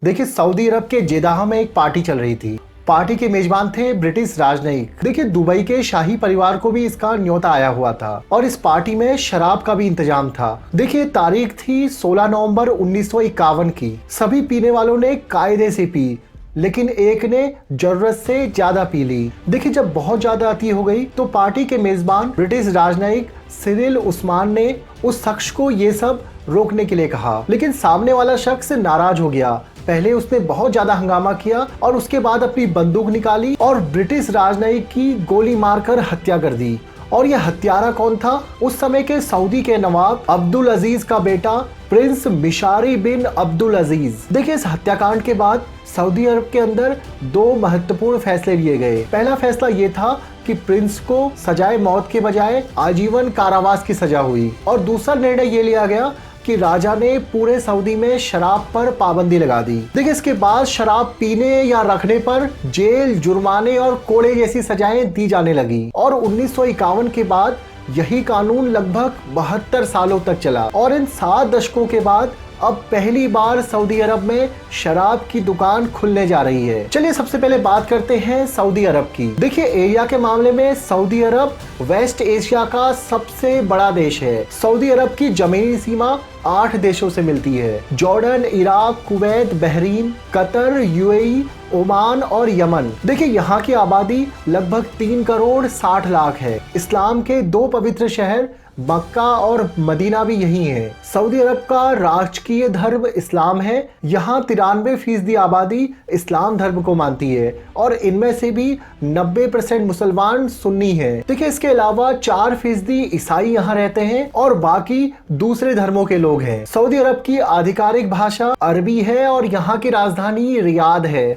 देखिए सऊदी अरब के जेदाह में एक पार्टी चल रही थी। पार्टी के मेजबान थे ब्रिटिश राजनयिक। देखिए दुबई के शाही परिवार को भी इसका न्योता आया हुआ था और इस पार्टी में शराब का भी इंतजाम था। देखिए तारीख थी 16 नवंबर 1951 की। सभी पीने वालों ने कायदे से पी, लेकिन एक ने जरूरत से ज्यादा पी ली। देखिए जब बहुत ज्यादा अति हो गई तो पार्टी के मेजबान ब्रिटिश राजनयिक सिरिल उस्मान ने उस शख्स को ये सब रोकने के लिए कहा, लेकिन सामने वाला शख्स नाराज हो गया। पहले उसने बहुत ज्यादा हंगामा किया और उसके बाद अपनी बंदूक निकाली और ब्रिटिश राजनयिक की गोली मारकर हत्या कर दी। और यह हत्यारा कौन था? उस समय के सऊदी के नवाब अब्दुल अजीज का बेटा प्रिंस मिशारी बिन अब्दुल अजीज। देखिए इस हत्याकांड के बाद सऊदी अरब के अंदर दो महत्वपूर्ण फैसले लिए गए। पहला फैसला ये था कि प्रिंस को सजाए मौत के बजाय आजीवन कारावास की सजा हुई और दूसरा निर्णय ये लिया गया कि राजा ने पूरे सऊदी में शराब पर पाबंदी लगा दी। देखिए इसके बाद शराब पीने या रखने पर जेल, जुर्माने और कोड़े जैसी सजाएं दी जाने लगी और 1951 के बाद यही कानून लगभग 72 सालों तक चला और इन 7 दशकों के बाद अब पहली बार सऊदी अरब में शराब की दुकान खुलने जा रही है। चलिए सबसे पहले बात करते हैं सऊदी अरब की। देखिए एरिया के मामले में सऊदी अरब वेस्ट एशिया का सबसे बड़ा देश है। सऊदी अरब की जमीनी सीमा 8 देशों से मिलती है: Jordan, Iraq, Kuwait, Bahrain, Qatar, UAE, Oman और यमन। देखिए यहाँ की आबादी लगभग 3 करोड़ 60 लाख है। इस्लाम के 2 पवित्र शहर मक्का और मदीना भी यही है। सऊदी अरब का राजकीय धर्म इस्लाम है। यहाँ 93% आबादी इस्लाम धर्म को मानती है और इनमें से भी 90% मुसलमान सुन्नी हैं। देखिए इसके अलावा 4% ईसाई यहाँ रहते हैं और बाकी दूसरे धर्मों के लोग हैं। सऊदी अरब की आधिकारिक भाषा अरबी है और यहाँ की राजधानी रियाद है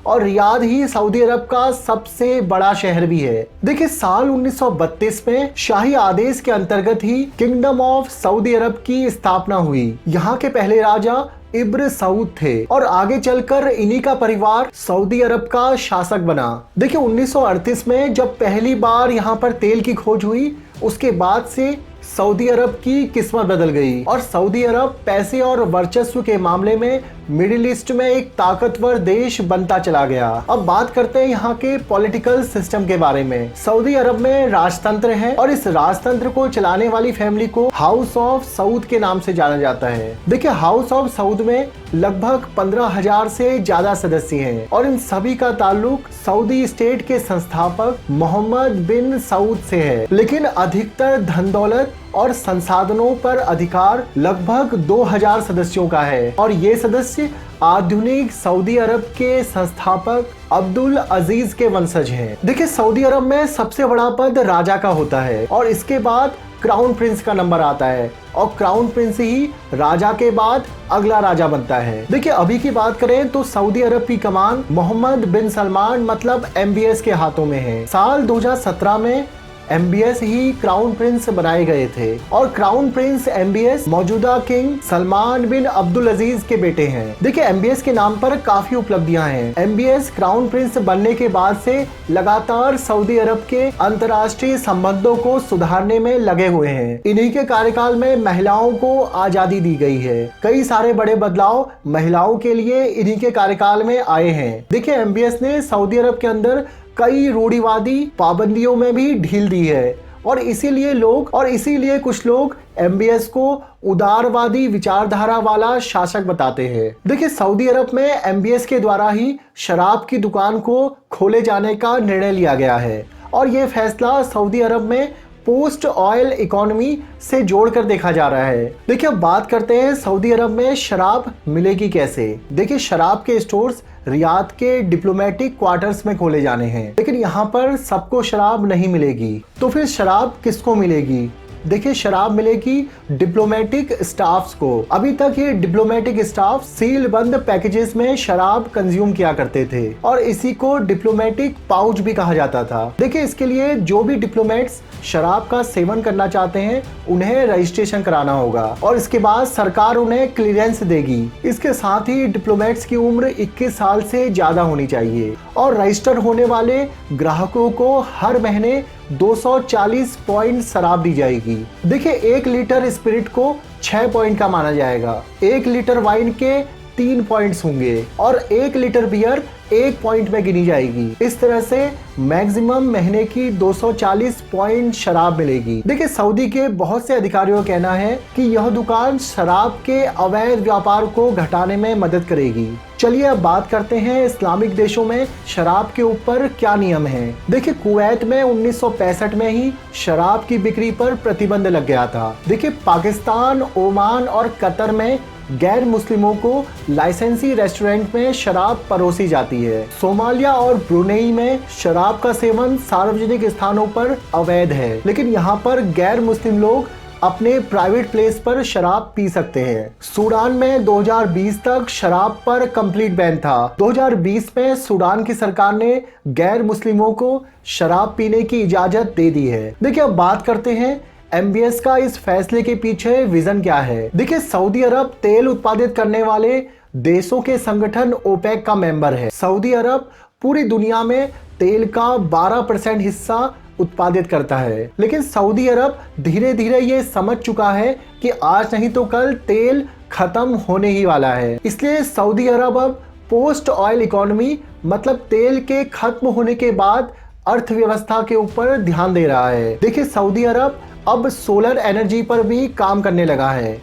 और रियाद ही सऊदी अरब का सबसे बड़ा शहर भी है। देखिए साल 1932 में शाही आदेश के अंतर्गत ही किंगडम ऑफ सऊदी अरब की स्थापना हुई। यहाँ के पहले राजा इब्न सऊद थे और आगे चलकर इन्हीं का परिवार सऊदी अरब का शासक बना। देखिए 1938 में जब पहली बार यहाँ पर तेल की खोज हुई, उसके बाद से सऊदी अरब की किस्मत बदल गई और सऊदी अरब पैसे और वर्चस्व के मामले में मिडिल ईस्ट में एक ताकतवर देश बनता चला गया। अब बात करते हैं यहाँ के पॉलिटिकल सिस्टम के बारे में। सऊदी अरब में राजतंत्र है और इस राजतंत्र को चलाने वाली फैमिली को हाउस ऑफ सऊद के नाम से जाना जाता है। देखिए हाउस ऑफ सऊद में लगभग 15,000 से ज्यादा सदस्य हैं और इन सभी का ताल्लुक सऊदी स्टेट के संस्थापक मोहम्मद बिन सऊद से है, लेकिन अधिकतर धन दौलत और संसाधनों पर अधिकार लगभग 2000 सदस्यों का है और ये सदस्य आधुनिक सऊदी अरब के संस्थापक अब्दुल अजीज के वंशज हैं। देखिए सऊदी अरब में सबसे बड़ा पद राजा का होता है और इसके बाद क्राउन प्रिंस का नंबर आता है और क्राउन प्रिंस ही राजा के बाद अगला राजा बनता है। देखिए अभी की बात करें तो सऊदी अरब की कमान मोहम्मद बिन सलमान मतलब MBS के हाथों में है। साल 2017 में MBS ही क्राउन प्रिंस बनाए गए थे और क्राउन प्रिंस MBS मौजूदा किंग सलमान बिन अब्दुल अजीज के बेटे हैं। देखिए MBS के नाम पर काफी उपलब्धियां हैं। MBS क्राउन प्रिंस बनने के बाद से लगातार सऊदी अरब के अंतर्राष्ट्रीय संबंधों को सुधारने में लगे हुए हैं। इन्हीं के कार्यकाल में महिलाओं को आजादी दी गई है। कई सारे बड़े बदलाव महिलाओं के लिए इन्हीं के कार्यकाल में आए हैं। देखिए MBS ने सऊदी अरब के अंदर कई रूढ़िवादी पाबंदियों में भी ढील दी है और इसीलिए कुछ लोग MBS को उदारवादी विचारधारा वाला शासक बताते हैं। देखिए सऊदी अरब में MBS के द्वारा ही शराब की दुकान को खोले जाने का निर्णय लिया गया है और यह फैसला सऊदी अरब में पोस्ट ऑयल इकोनॉमी से जोड़कर देखा जा रहा है। देखिए अब बात करते हैं सऊदी अरब में शराब मिलेगी कैसे। देखिए शराब के स्टोर्स रियाद के डिप्लोमेटिक क्वार्टर्स में खोले जाने हैं, लेकिन यहाँ पर सबको शराब नहीं मिलेगी। तो फिर शराब किसको मिलेगी? देखिए शराब मिलेगी डिप्लोमेटिक स्टाफ्स को। अभी तक ये डिप्लोमेटिक स्टाफ सील बंद पैकेजेस में शराब कंज्यूम किया करते थे और इसी को डिप्लोमेटिक पाउच भी कहा जाता था। देखिए इसके लिए जो भी डिप्लोमेट्स शराब का सेवन करना चाहते हैं उन्हें रजिस्ट्रेशन कराना होगा और इसके बाद सरकार उन्हें क्लियरेंस देगी। इसके साथ ही डिप्लोमेट्स की उम्र 21 साल से ज्यादा होनी चाहिए और रजिस्टर होने वाले ग्राहकों को हर महीने 240 पॉइंट शराब दी जाएगी। देखिए 1 लीटर स्पिरिट को 6 पॉइंट का माना जाएगा। 1 लीटर वाइन के 3 पॉइंट्स होंगे और 1 लीटर बियर 1 पॉइंट में गिनी जाएगी। इस तरह से मैक्सिमम महीने की 240 पॉइंट शराब मिलेगी। देखिए, सऊदी के बहुत से अधिकारियों का कहना है कि यह दुकान शराब के अवैध व्यापार को घटाने में मदद करेगी। चलिए अब बात करते हैं इस्लामिक देशों में शराब के ऊपर क्या नियम है। देखिए, कुवैत में 1965 में ही शराब की बिक्री पर प्रतिबंध लग गया था। देखिए, पाकिस्तान, ओमान और कतर में गैर मुस्लिमों को लाइसेंसी रेस्टोरेंट में शराब परोसी जाती है। सोमालिया और ब्रुनेई में शराब का सेवन सार्वजनिक स्थानों पर अवैध है, लेकिन यहाँ पर गैर मुस्लिम लोग अपने प्राइवेट प्लेस पर शराब पी सकते हैं। सूडान में 2020 तक शराब पर कंप्लीट बैन था। 2020 में सूडान की सरकार ने गैर मुस्लिमों को शराब पीने की इजाजत दे दी है। देखिए, अब बात करते हैं MBS का इस फैसले के पीछे विजन क्या है। देखिए, सऊदी अरब तेल उत्पादित करने वाले देशों के संगठन ओपेक का मेंबर है। सऊदी अरब पूरी दुनिया में तेल का 12% हिस्सा उत्पादित करता है, लेकिन सऊदी अरब धीरे धीरे ये समझ चुका है कि आज नहीं तो कल तेल खत्म होने ही वाला है। इसलिए सऊदी अरब अब पोस्ट ऑयल इकोनॉमी, मतलब तेल के खत्म होने के बाद अर्थव्यवस्था के ऊपर ध्यान दे रहा है। देखिए, सऊदी अरब अब सोलर एनर्जी पर भी काम करने लगा है।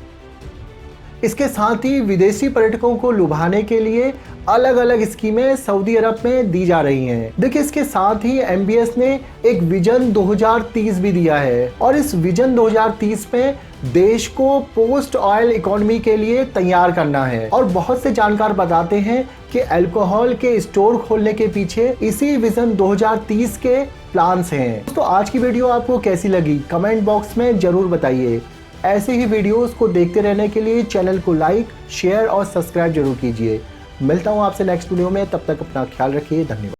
इसके साथ ही विदेशी पर्यटकों को लुभाने के लिए अलग अलग स्कीमें सऊदी अरब में दी जा रही हैं। देखिए, इसके साथ ही MBS ने एक विजन 2030 भी दिया है और इस विजन 2030 में देश को पोस्ट ऑयल इकोनॉमी के लिए तैयार करना है। और बहुत से जानकार बताते हैं कि अल्कोहल के स्टोर खोलने के पीछे इसी विजन 2030 के प्लान्स हैं। तो आज की वीडियो आपको कैसी लगी कमेंट बॉक्स में जरूर बताइए। ऐसे ही वीडियोस को देखते रहने के लिए चैनल को लाइक, शेयर और सब्सक्राइब जरूर कीजिए। मिलता हूँ आपसे नेक्स्ट वीडियो में, तब तक अपना ख्याल रखिए। धन्यवाद।